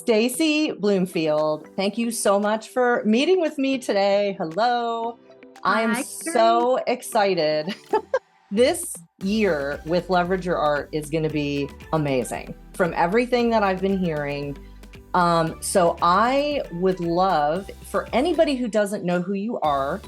Stacy Bloomfield, thank you so much for meeting with me today. Hello. I am Hi, Carrie. so excited. This year with Leverage Your Art is going to be amazing from everything that I've been hearing. So I would love for anybody who doesn't know who you are,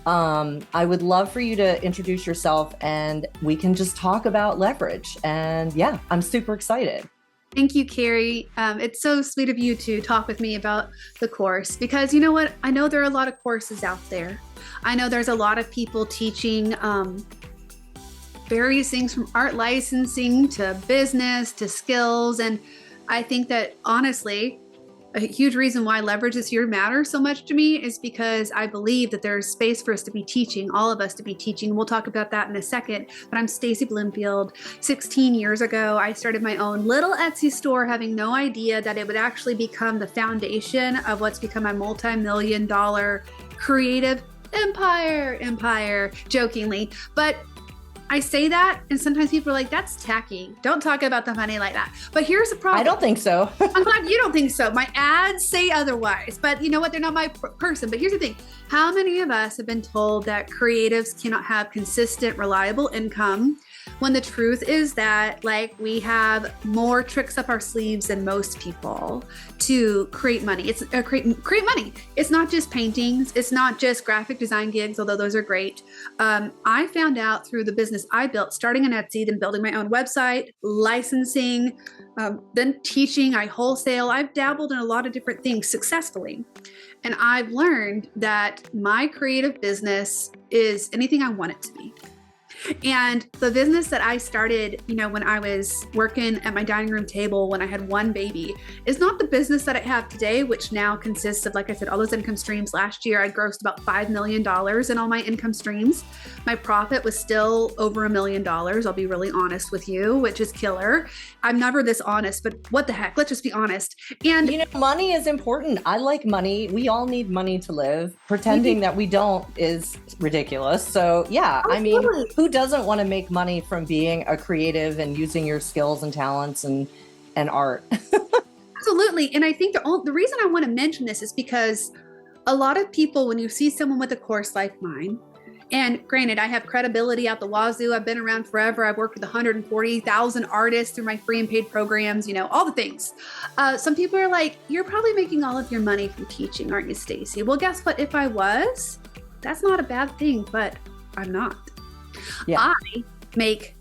I would love for you to introduce yourself and we can just talk about leverage. And yeah, I'm super excited. Thank you, Carrie. It's so sweet of you to talk with me about the course because you know what? I know there are a lot of courses out there. I know there's a lot of people teaching various things from art licensing to business to skills. And I think that honestly, a huge reason why leverage this year matters so much to me is because I believe that there's space for us to be teaching, all of us to be teaching. We'll talk about that in a second. But I'm Stacy Bloomfield. 16 years ago, I started my own little Etsy store, having no idea that it would actually become the foundation of what's become my multi-million dollar creative empire, jokingly. But I say that, and sometimes people are like, that's tacky. Don't talk about the money like that. But here's the problem. I don't think so. I'm glad you don't think so. My ads say otherwise, but you know what? They're not my person. But here's the thing. How many of us have been told that creatives cannot have consistent, reliable income when the truth is that like we have more tricks up our sleeves than most people to create money. It's create money. It's not just paintings. It's not just graphic design gigs, although those are great. I found out through the business I built, starting an Etsy, then building my own website, licensing, then teaching. I wholesale. I've dabbled in a lot of different things successfully. And I've learned that my creative business is anything I want it to be. And the business that I started, when I was working at my dining room table when I had one baby is not the business that I have today, which now consists of, like I said, all those income streams. Last year, I grossed about $5 million in all my income streams. My profit was still over $1 million. I'll be really honest with you, which is killer. I'm never this honest, but what the heck? Let's just be honest. And money is important. I like money. We all need money to live. Pretending that we don't is ridiculous. So yeah, I mean, who doesn't want to make money from being a creative and using your skills and talents and art? Absolutely. And I think the reason I want to mention this is because a lot of people, when you see someone with a course like mine, and granted, I have credibility out the wazoo. I've been around forever. I've worked with 140,000 artists through my free and paid programs, all the things. Some people are like, you're probably making all of your money from teaching, aren't you, Stacy? Well, guess what? If I was, that's not a bad thing, but I'm not. Yeah. I make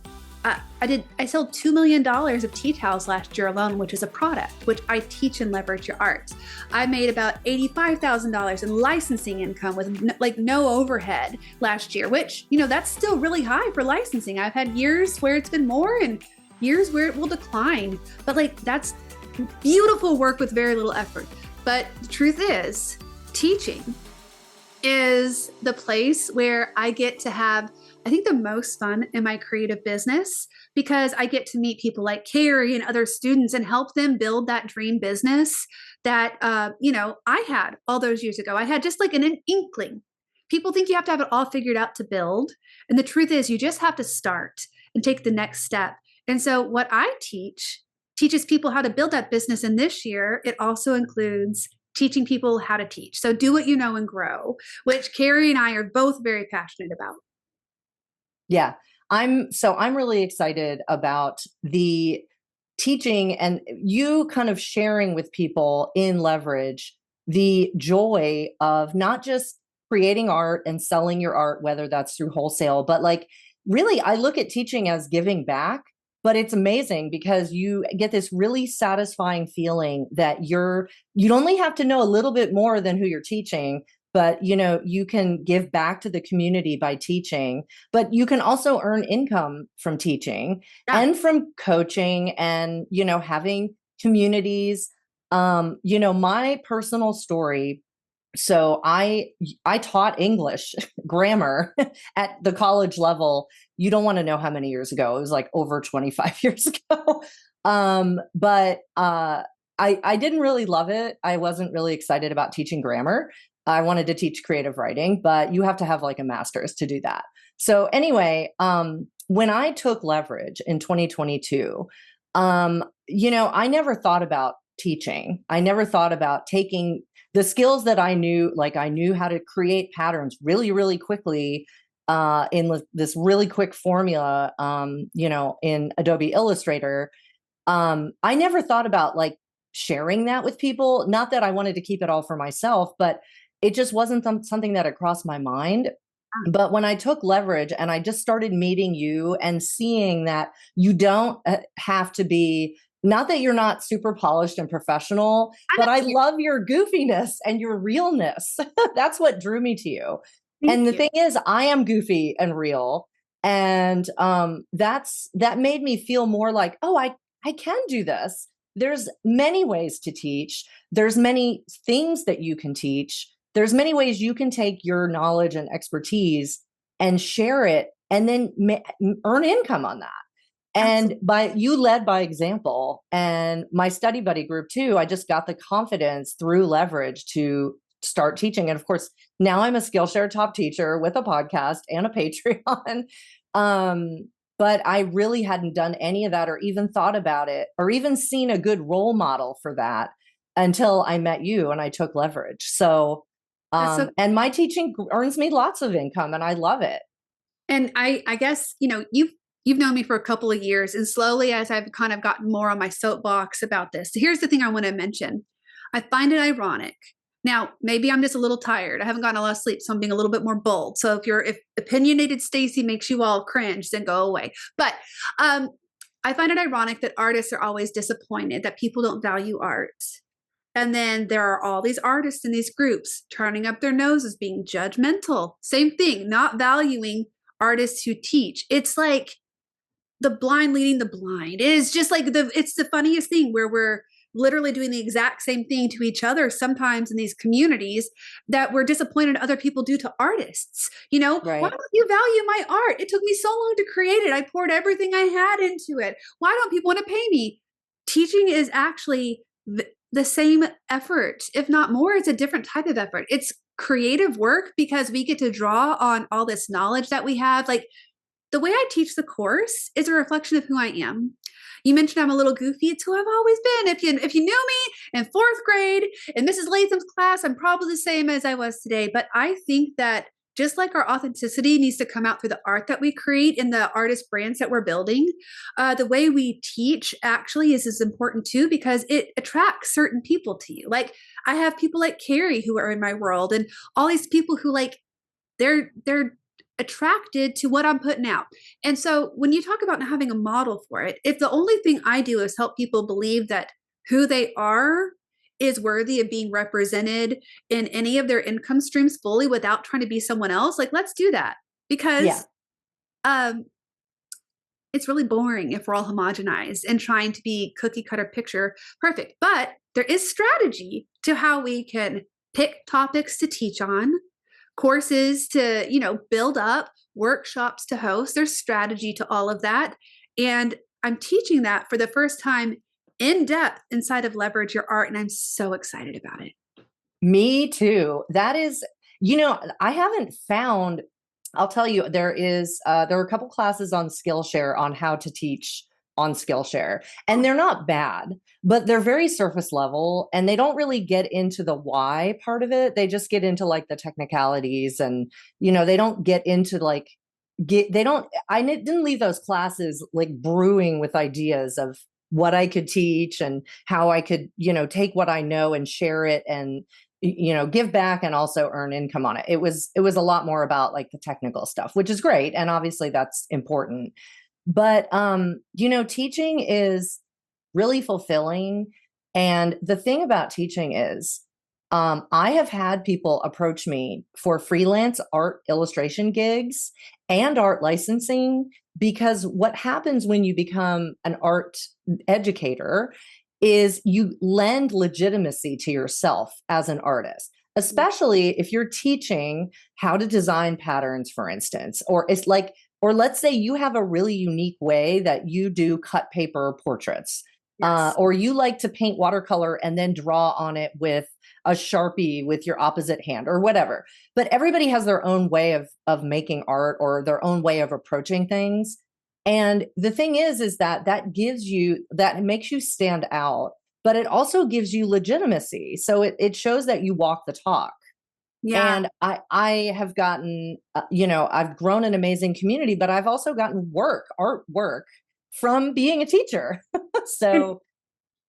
I sold $2 million of tea towels last year alone, which is a product which I teach and leverage your art. I made about $85,000 in licensing income with no overhead last year, which, that's still really high for licensing. I've had years where it's been more and years where it will decline, but that's beautiful work with very little effort. But the truth is, teaching is the place where I get to have, I think, the most fun in my creative business because I get to meet people like Carrie and other students and help them build that dream business that, I had all those years ago. I had just like an inkling. People think you have to have it all figured out to build. And the truth is you just have to start and take the next step. And so what I teaches people how to build that business. And this year, it also includes teaching people how to teach. So do what you know and grow, which Carrie and I are both very passionate about. Yeah. I'm really excited about the teaching and you kind of sharing with people in leverage the joy of not just creating art and selling your art, whether that's through wholesale, but really, I look at teaching as giving back. But it's amazing because you get this really satisfying feeling that you only have to know a little bit more than who you're teaching, but you can give back to the community by teaching, but you can also earn income from teaching and from coaching and, having communities. My personal story. So I taught English grammar at the college level. You don't want to know how many years ago. It was like over 25 years ago. But I didn't really love it. I wasn't really excited about teaching grammar. I wanted to teach creative writing, but you have to have like a master's to do that. So anyway, when I took leverage in 2022, I never thought about teaching. I never thought about taking the skills that I knew, like I knew how to create patterns really, really quickly in this really quick formula, in Adobe Illustrator. I never thought about like sharing that with people. Not that I wanted to keep it all for myself, but it just wasn't something that had crossed my mind. But when I took leverage and I just started meeting you and seeing that you don't have to be, not that you're not super polished and professional, but I love your goofiness and your realness. That's what drew me to you. And the thing is, I am goofy and real. And that made me feel more like, oh, I can do this. There's many ways to teach. There's many things that you can teach. There's many ways you can take your knowledge and expertise and share it and then earn income on that. And you led by example, and my study buddy group too, I just got the confidence through leverage to start teaching. And of course, now I'm a Skillshare top teacher with a podcast and a Patreon. But I really hadn't done any of that or even thought about it or even seen a good role model for that until I met you and I took leverage. And my teaching earns me lots of income and I love it. And I guess, you've known me for a couple of years, and slowly as I've kind of gotten more on my soapbox about this, here's the thing I want to mention. I find it ironic. Now, maybe I'm just a little tired. I haven't gotten a lot of sleep, so I'm being a little bit more bold. So if opinionated Stacy makes you all cringe, then go away. But I find it ironic that artists are always disappointed that people don't value art. And then there are all these artists in these groups turning up their noses, being judgmental. Same thing, not valuing artists who teach. It's like the blind leading the blind. It is just like it's the funniest thing where we're literally doing the exact same thing to each other sometimes in these communities that we're disappointed other people do to artists. Right. Why don't you value my art? It took me so long to create it. I poured everything I had into it. Why don't people want to pay me? Teaching is actually the same effort, if not more. It's a different type of effort. It's creative work because we get to draw on all this knowledge that we have. Like the way I teach the course is a reflection of who I am. You mentioned I'm a little goofy. It's who I've always been. If you knew me in fourth grade in Mrs. Latham's class, I'm probably the same as I was today. But I think that just like our authenticity needs to come out through the art that we create and the artist brands that we're building, the way we teach actually is as important too, because it attracts certain people to you. Like I have people like Carrie who are in my world, and all these people who like they're attracted to what I'm putting out. And so when you talk about not having a model for it, if the only thing I do is help people believe that who they are is worthy of being represented in any of their income streams fully without trying to be someone else, like let's do that. Because it's really boring if we're all homogenized and trying to be cookie cutter picture perfect. But there is strategy to how we can pick topics to teach on, courses to, build up, workshops to host. There's strategy to all of that. And I'm teaching that for the first time in depth inside of Leverage Your Art. And I'm so excited about it. Me too. That is, I haven't found, I'll tell you, there are a couple classes on Skillshare on how to teach on Skillshare, and they're not bad, but they're very surface level and they don't really get into the why part of it. They just get into like the technicalities and, they don't get into like, I didn't leave those classes like brewing with ideas of what I could teach and how I could, take what I know and share it and, give back and also earn income on it. It was a lot more about like the technical stuff, which is great. And obviously that's important. But, teaching is really fulfilling. And the thing about teaching is, I have had people approach me for freelance art illustration gigs and art licensing, because what happens when you become an art educator is you lend legitimacy to yourself as an artist, especially if you're teaching how to design patterns, for instance, or let's say you have a really unique way that you do cut paper portraits, or you like to paint watercolor and then draw on it with a Sharpie with your opposite hand or whatever. But everybody has their own way of making art or their own way of approaching things. And the thing is that makes you stand out but it also gives you legitimacy. So it shows that you walk the talk. Yeah. And I have gotten, I've grown an amazing community, but I've also gotten art work from being a teacher. And So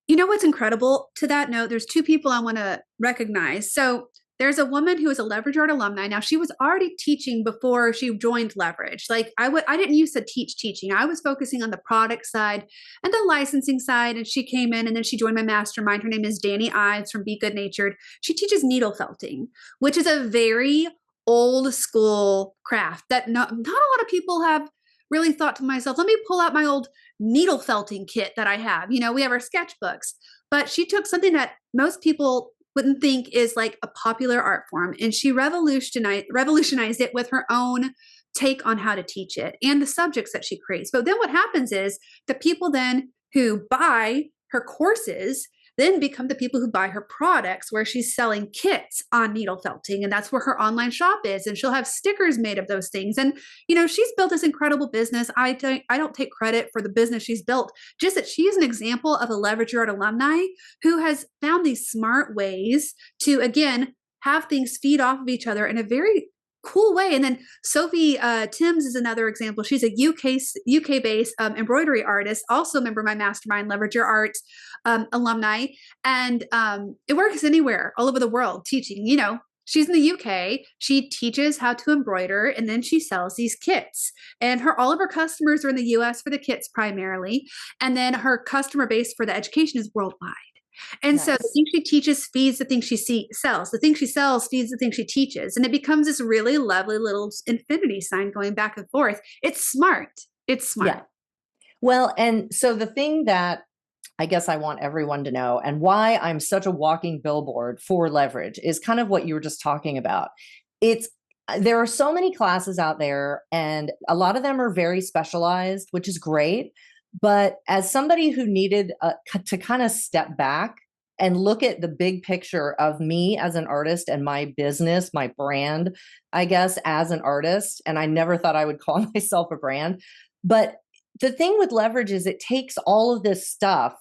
you know what's incredible to that note? There's two people I want to recognize. So there's a woman who is a Leverage Art alumni. Now she was already teaching before she joined Leverage. Like I didn't used to teach teaching. I was focusing on the product side and the licensing side. And she came in and then she joined my mastermind. Her name is Danny Ives from Be Good Natured. She teaches needle felting, which is a very old school craft that not a lot of people have really thought to myself, let me pull out my old needle felting kit that I have. You know, we have our sketchbooks, but she took something that most people wouldn't think is like a popular art form and she revolutionized it with her own take on how to teach it and the subjects that she creates. But then what happens is the people then who buy her courses then become the people who buy her products where she's selling kits on needle felting. And that's where her online shop is. And she'll have stickers made of those things. And, you know, she's built this incredible business. I don't take credit for the business she's built, just that she is an example of a Leverage Art alumni who has found these smart ways to, again, have things feed off of each other in a very cool way. And then Sophie Timms is another example. She's a UK based embroidery artist, also a member of my mastermind, Leverage Your Art alumni. And it works anywhere, all over the world, teaching. You know, she's in the UK. She teaches how to embroider, and then she sells these kits. And all of her customers are in the US for the kits primarily, and then her customer base for the education is worldwide. And so the nice. thing she teaches feeds the thing she sells. The thing she sells feeds the thing she teaches. And it becomes this really lovely little infinity sign going back and forth. It's smart. It's smart. Yeah. Well, and so the thing that I guess I want everyone to know and why I'm such a walking billboard for Leverage is kind of what you were just talking about. It's there are so many classes out there and a lot of them are very specialized, which is great. But as somebody who needed to kind of step back and look at the big picture of me as an artist and my business, my brand, I guess, as an artist, and I never thought I would call myself a brand. But the thing with Leverage is it takes all of this stuff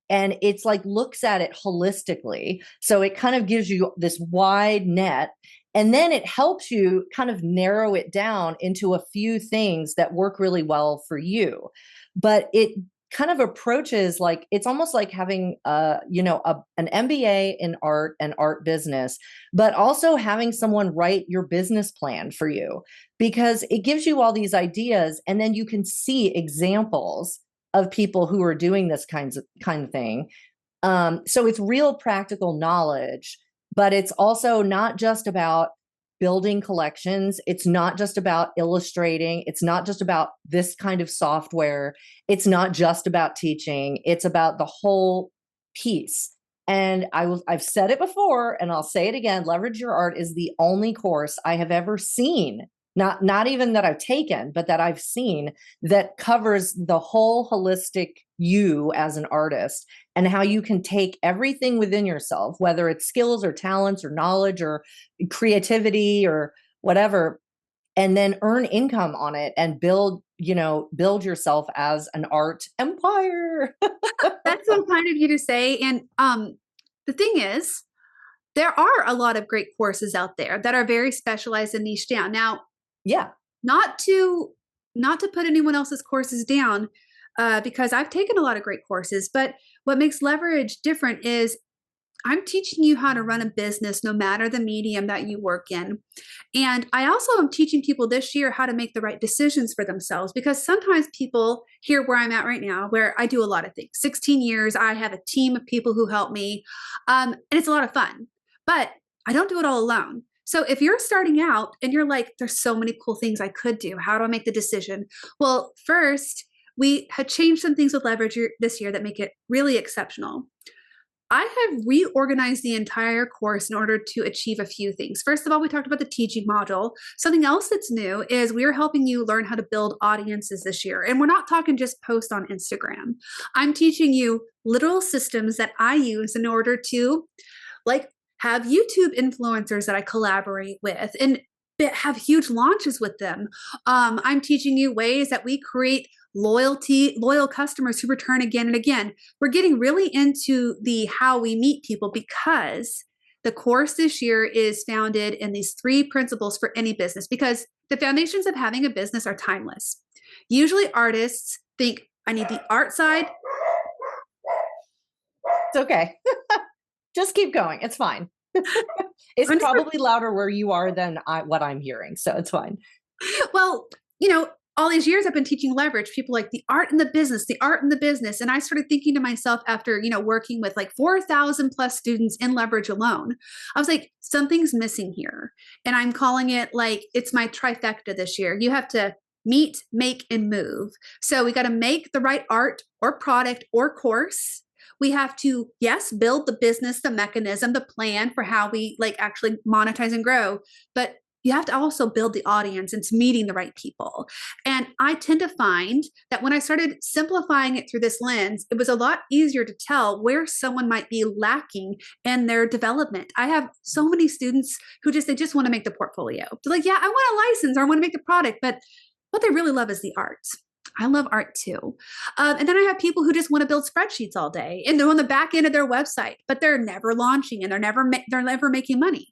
and it's like looks at it holistically. So it kind of gives you this wide net. And then it helps you kind of narrow it down into a few things that work really well for you. But it kind of approaches like it's almost like having an MBA in art and art business, but also having someone write your business plan for you because it gives you all these ideas and then you can see examples of people who are doing this kind of thing. So it's real practical knowledge, but it's also not just about building collections. It's not just about illustrating. It's not just about this kind of software. It's not just about teaching. It's about the whole piece. And I've said it before, and I'll say it again. Leverage Your Art is the only course I have ever seen, not even that I've taken, but that I've seen that covers the whole holistic you as an artist and how you can take everything within yourself, whether it's skills or talents or knowledge or creativity or whatever, and then earn income on it and build yourself as an art empire. That's so kind of you to say. And the thing is, there are a lot of great courses out there that are very specialized and niche down. Now, Yeah. not to put anyone else's courses down, because I've taken a lot of great courses, but what makes Leverage different is I'm teaching you how to run a business no matter the medium that you work in. And I also am teaching people this year how to make the right decisions for themselves because sometimes people here where I'm at right now, where I do a lot of things, 16 years, I have a team of people who help me. And it's a lot of fun, but I don't do it all alone. So if you're starting out and you're like, there's so many cool things I could do, how do I make the decision? Well, first, we had changed some things with Leverage this year that make it really exceptional. I have reorganized the entire course in order to achieve a few things. First of all, we talked about the teaching module. Something else that's new is we are helping you learn how to build audiences this year. And we're not talking just post on Instagram. I'm teaching you literal systems that I use in order to have YouTube influencers that I collaborate with and have huge launches with them. I'm teaching you ways that we create loyal customers who return again and again. We're getting really into the how we meet people because the course this year is founded in these three principles for any business because the foundations of having a business are timeless. Usually artists think, I need the art side. It's okay. Just keep going. It's fine. It's probably louder where you are than what I'm hearing. So it's fine. Well, all these years I've been teaching leverage, people like the art in the business, the art in the business. And I started thinking to myself after, working with like 4,000 plus students in leverage alone, I was like, something's missing here. And I'm calling it like, it's my trifecta this year. You have to meet, make, and move. So we got to make the right art or product or course. We have to, yes, build the business, the mechanism, the plan for how we like actually monetize and grow. But you have to also build the audience. It's meeting the right people. And I tend to find that when I started simplifying it through this lens, it was a lot easier to tell where someone might be lacking in their development. I have so many students who they just want to make the portfolio. They're like, yeah, I want a license or I want to make the product, but what they really love is the art. I love art too. And then I have people who just want to build spreadsheets all day and they're on the back end of their website, but they're never launching and they're never making money.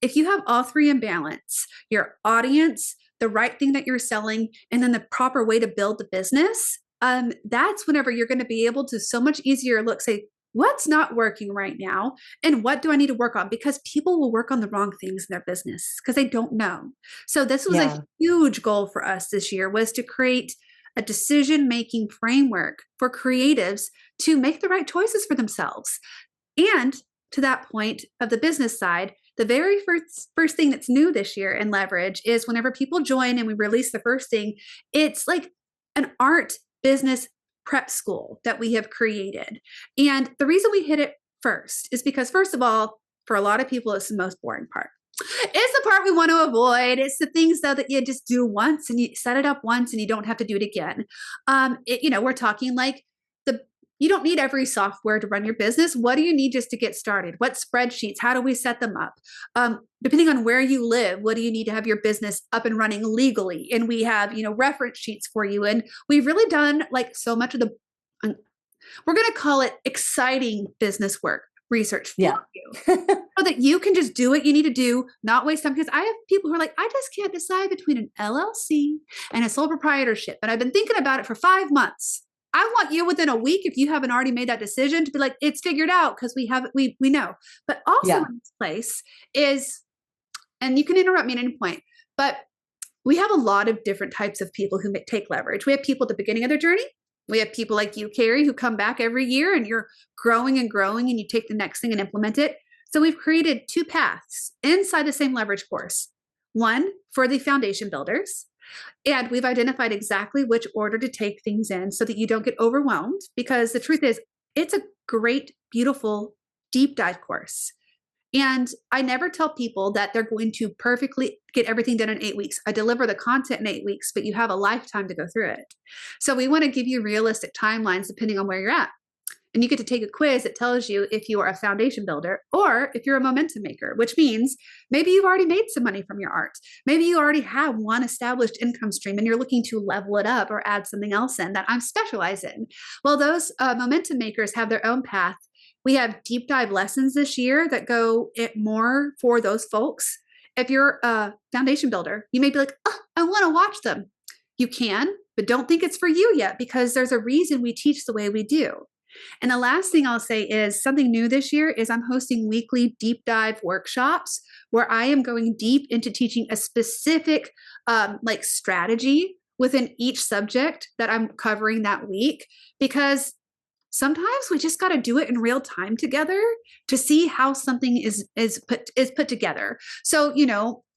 If you have all three in balance, your audience, the right thing that you're selling, and then the proper way to build the business, that's whenever you're going to be able to so much easier say, what's not working right now? And what do I need to work on? Because people will work on the wrong things in their business because they don't know. So this was a huge goal for us this year, was to create a decision-making framework for creatives to make the right choices for themselves. And to that point of the business side, the very first thing that's new this year in Leverage is whenever people join and we release the first thing, it's like an art business prep school that we have created. And the reason we hit it first is because, first of all, for a lot of people, it's the most boring part. It's the part we want to avoid. It's the things though that you just do once and you set it up once and you don't have to do it again. We're talking like you don't need every software to run your business. What do you need just to get started? What spreadsheets? How do we set them up? Depending on where you live, what do you need to have your business up and running legally? And we have, reference sheets for you. And we've really done like so much of we're going to call it exciting business work research for you so that you can just do what you need to do, not waste time. Because I have people who are like, I just can't decide between an LLC and a sole proprietorship. But I've been thinking about it for 5 months. I want you within a week, if you haven't already made that decision, to be like, it's figured out because we know. But also in this place is, and you can interrupt me at any point, but we have a lot of different types of people who take leverage. We have people at the beginning of their journey. We have people like you, Carrie, who come back every year and you're growing and growing and you take the next thing and implement it. So we've created 2 paths inside the same leverage course. One for the foundation builders. And we've identified exactly which order to take things in so that you don't get overwhelmed, because the truth is it's a great, beautiful deep dive course. And I never tell people that they're going to perfectly get everything done in 8 weeks. I deliver the content in 8 weeks, but you have a lifetime to go through it. So we want to give you realistic timelines depending on where you're at. And you get to take a quiz that tells you if you are a foundation builder or if you're a momentum maker, which means maybe you've already made some money from your art. Maybe you already have one established income stream and you're looking to level it up or add something else in that I'm specialized in. Well, those momentum makers have their own path. We have deep dive lessons this year that go more for those folks. If you're a foundation builder, you may be like, oh, I want to watch them. You can, but don't think it's for you yet, because there's a reason we teach the way we do. And the last thing I'll say is something new this year is I'm hosting weekly deep dive workshops where I am going deep into teaching a specific strategy within each subject that I'm covering that week, because sometimes we just got to do it in real time together to see how something is put together. So,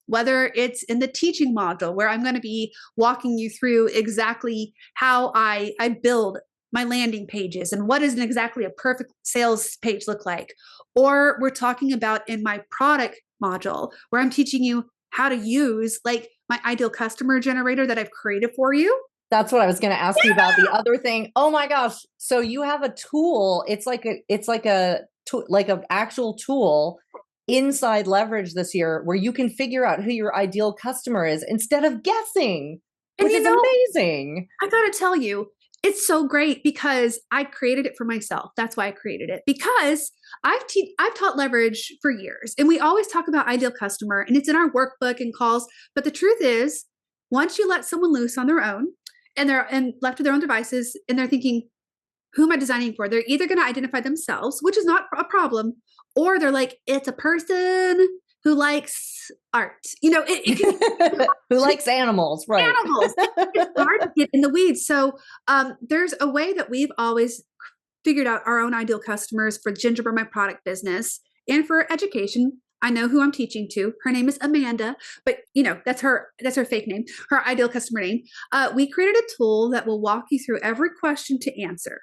whether it's in the teaching module where I'm going to be walking you through exactly how I build my landing pages and what does exactly a perfect sales page look like, or we're talking about in my product module where I'm teaching you how to use like my ideal customer generator that I've created for you. That's what I was going to ask you about. The other thing. Oh my gosh. So you have a tool. It's like an actual tool inside Leverage this year where you can figure out who your ideal customer is instead of guessing. And which is amazing. I gotta tell you, it's so great because I created it for myself. That's why I created it, because I've taught leverage for years, and we always talk about ideal customer, and it's in our workbook and calls. But the truth is, once you let someone loose on their own, and they're and left to their own devices, and they're thinking, "Who am I designing for?" They're either going to identify themselves, which is not a problem, or they're like, "It's a person who likes art." It can be Who likes animals, right? animals. It's hard to get in the weeds. So there's a way that we've always figured out our own ideal customers for Gingerbread, my product business, and for education. I know who I'm teaching to. Her name is Amanda, but that's her fake name, her ideal customer name. We created a tool that will walk you through every question to answer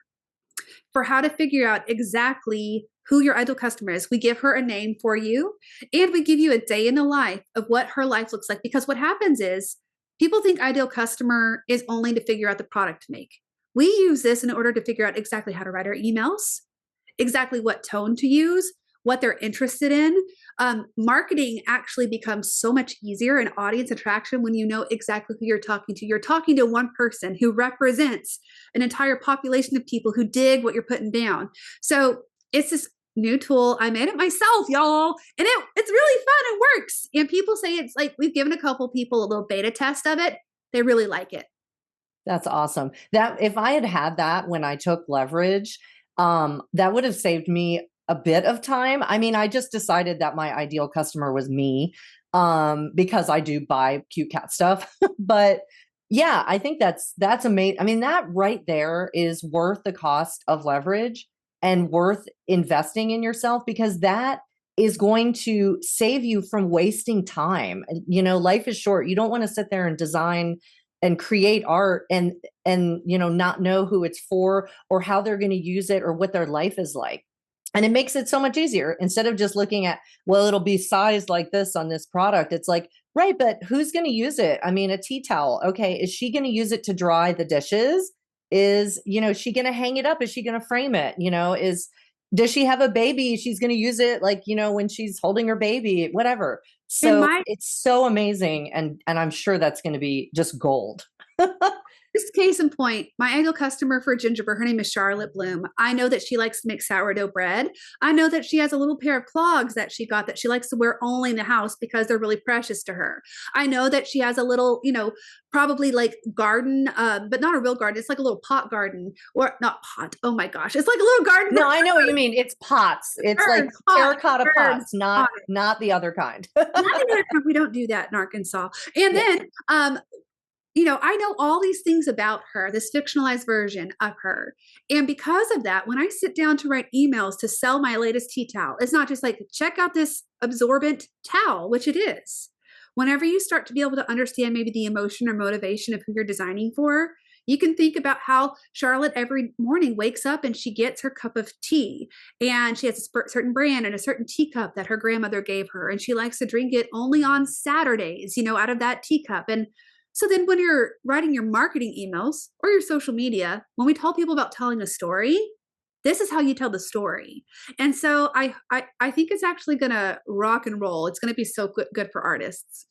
for how to figure out exactly who your ideal customer is. We give her a name for you, and we give you a day in the life of what her life looks like. Because what happens is people think ideal customer is only to figure out the product to make. We use this in order to figure out exactly how to write our emails, exactly what tone to use, what they're interested in. Marketing actually becomes so much easier and audience attraction when you know exactly who you're talking to. You're talking to one person who represents an entire population of people who dig what you're putting down. So it's this new tool. I made it myself, y'all, and it's really fun. It works, and people say it's like we've given a couple people a little beta test of it. They really like it. That's awesome. That if I had had that when I took leverage, that would have saved me a bit of time. I mean, I just decided that my ideal customer was me, because I do buy cute cat stuff. But yeah, I think that's amazing. I mean, that right there is worth the cost of leverage and worth investing in yourself, because that is going to save you from wasting time. Life is short. You don't want to sit there and design and create art and not know who it's for or how they're going to use it or what their life is like. And it makes it so much easier instead of just looking at, well, it'll be sized like this on this product. It's like, right, but who's going to use it? I mean, a tea towel. Okay, is she going to use it to dry the dishes? Is she going to hang it up? Is she going to frame it? Does she have a baby? She's going to use it like, when she's holding her baby, whatever. And So it's so amazing. And I'm sure that's going to be just gold. this case in point, my ideal customer for gingerbread, her name is Charlotte Bloom. I know that she likes to make sourdough bread. I know that she has a little pair of clogs that she got that she likes to wear only in the house because they're really precious to her. I know that she has a little, probably like garden, but not a real garden. It's like a little pot garden, or not pot. Oh my gosh. It's like a little garden. No, I know what you mean. It's pots. It's like terracotta pots, not the other kind. Not the other kind. We don't do that in Arkansas. And then I know all these things about her, this fictionalized version of her. And because of that, when I sit down to write emails to sell my latest tea towel, it's not just like, check out this absorbent towel, which it is. Whenever you start to be able to understand maybe the emotion or motivation of who you're designing for, you can think about how Charlotte every morning wakes up and she gets her cup of tea, and she has a certain brand and a certain teacup that her grandmother gave her, and she likes to drink it only on Saturdays, out of that teacup. And so then when you're writing your marketing emails or your social media, when we tell people about telling a story, this is how you tell the story. And so I think it's actually going to rock and roll. It's going to be so good for artists.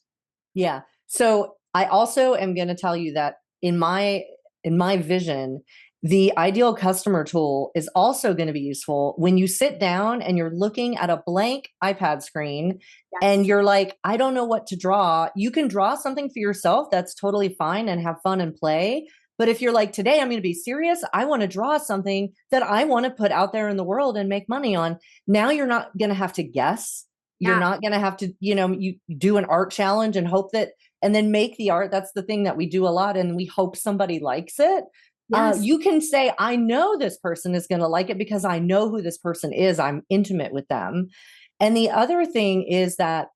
Yeah. So I also am going to tell you that in my vision, the ideal customer tool is also going to be useful when you sit down and you're looking at a blank iPad screen. Yes. And you're like, I don't know what to draw. You can draw something for yourself. That's totally fine and have fun and play. But if you're like, today I'm going to be serious, I want to draw something that I want to put out there in the world and make money on. Now you're not going to have to guess. You're not going to have to, you do an art challenge and hope that, and then make the art. That's the thing that we do a lot. And we hope somebody likes it. Yes. You can say, I know this person is going to like it because I know who this person is. I'm intimate with them. And the other thing is that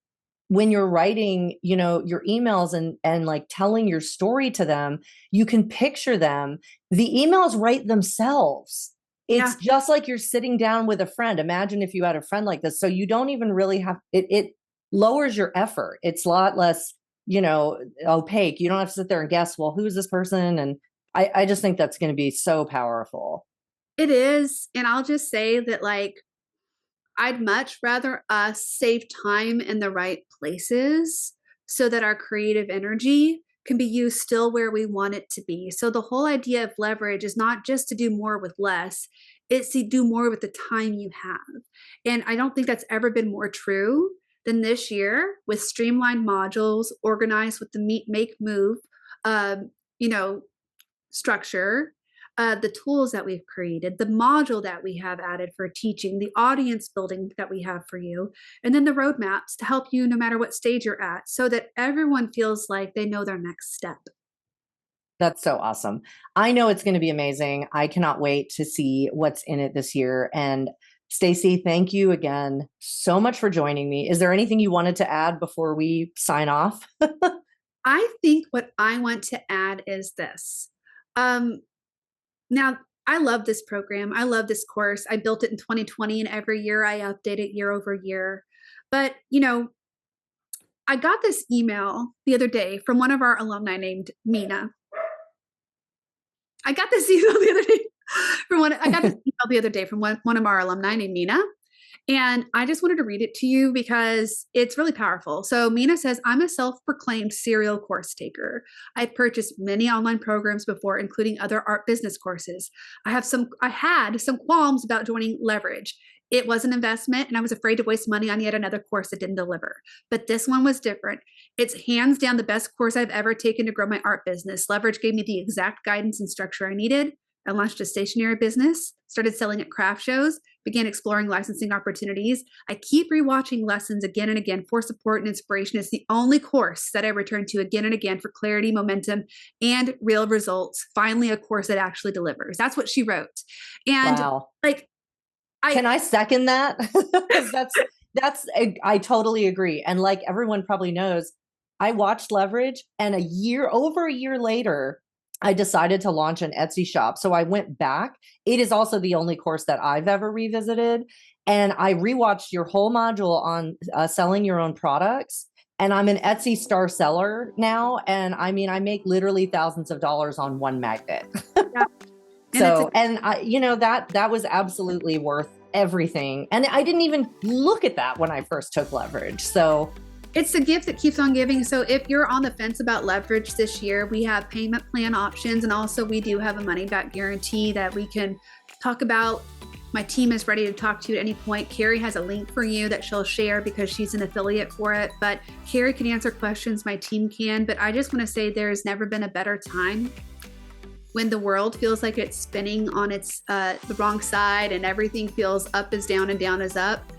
when you're writing, your emails and like telling your story to them, you can picture them. The emails write themselves. It's just like you're sitting down with a friend. Imagine if you had a friend like this. So you don't even really have it. It lowers your effort. It's a lot less, opaque. You don't have to sit there and guess, well, who's this person? And I just think that's going to be so powerful. It is. And I'll just say that, like, I'd much rather us save time in the right places so that our creative energy can be used still where we want it to be. So the whole idea of leverage is not just to do more with less, it's to do more with the time you have. And I don't think that's ever been more true than this year, with streamlined modules organized with the meet, make, move, you know, structure, the tools that we've created, the module that we have added for teaching, the audience building that we have for you, and then the roadmaps to help you no matter what stage you're at, so that everyone feels like they know their next step. That's so awesome. I know it's going to be amazing. I cannot wait to see what's in it this year. And Stacy, thank you again so much for joining me. Is there anything you wanted to add before we sign off? I think what I want to add is this. Now, I love this program. I love this course. I built it in 2020, and every year I update it year over year. But, you know, I got this email the other day from one of our alumni named Mina. I got this email the other day from one of our alumni named Mina. And I just wanted to read it to you because it's really powerful. So Mina says, I'm a self-proclaimed serial course taker. I've purchased many online programs before, including other art business courses. I had some qualms about joining Leverage. It was an investment and I was afraid to waste money on yet another course that didn't deliver. But this one was different. It's hands down the best course I've ever taken to grow my art business. Leverage gave me the exact guidance and structure I needed. I launched a stationery business, started selling at craft shows, began exploring licensing opportunities. I keep rewatching lessons again and again for support and inspiration. It's the only course that I return to again and again for clarity, momentum, and real results. Finally, a course that actually delivers. That's what she wrote. And wow. like, can I second that? I totally agree. And like everyone probably knows, I watched Leverage, and over a year later, I decided to launch an Etsy shop. So I went back. It is also the only course that I've ever revisited. And I rewatched your whole module on selling your own products. And I'm an Etsy star seller now. And I mean, I make literally thousands of dollars on one magnet. Yeah. So, and I, you know, that was absolutely worth everything. And I didn't even look at that when I first took Leverage. So it's the gift that keeps on giving. So if you're on the fence about Leverage this year, we have payment plan options. And also we do have a money back guarantee that we can talk about. My team is ready to talk to you at any point. Carrie has a link for you that she'll share because she's an affiliate for it. But Carrie can answer questions, my team can. But I just want to say there's never been a better time when the world feels like it's spinning on its the wrong side and everything feels up is down and down is up.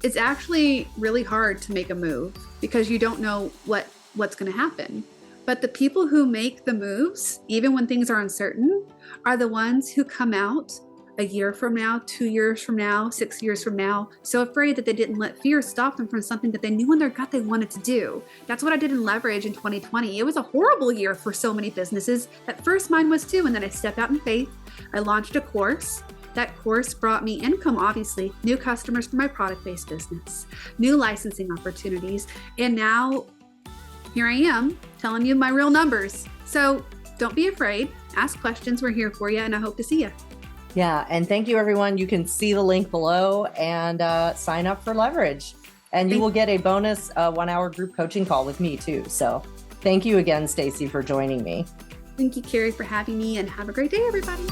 It's actually really hard to make a move because you don't know what's going to happen. But the people who make the moves, even when things are uncertain, are the ones who come out a year from now, 2 years from now, 6 years from now, so afraid that they didn't let fear stop them from something that they knew in their gut they wanted to do. That's what I did in Leverage in 2020. It was a horrible year for so many businesses. At first mine was too, and then I stepped out in faith. I launched a course. That course brought me income, obviously, new customers for my product-based business, new licensing opportunities, and now here I am telling you my real numbers. So don't be afraid. Ask questions. We're here for you, and I hope to see you. Yeah, and thank you, everyone. You can see the link below and sign up for Leverage. And you will get a bonus 1-hour group coaching call with me, too. So thank you again, Stacy, for joining me. Thank you, Carrie, for having me, and have a great day, everybody.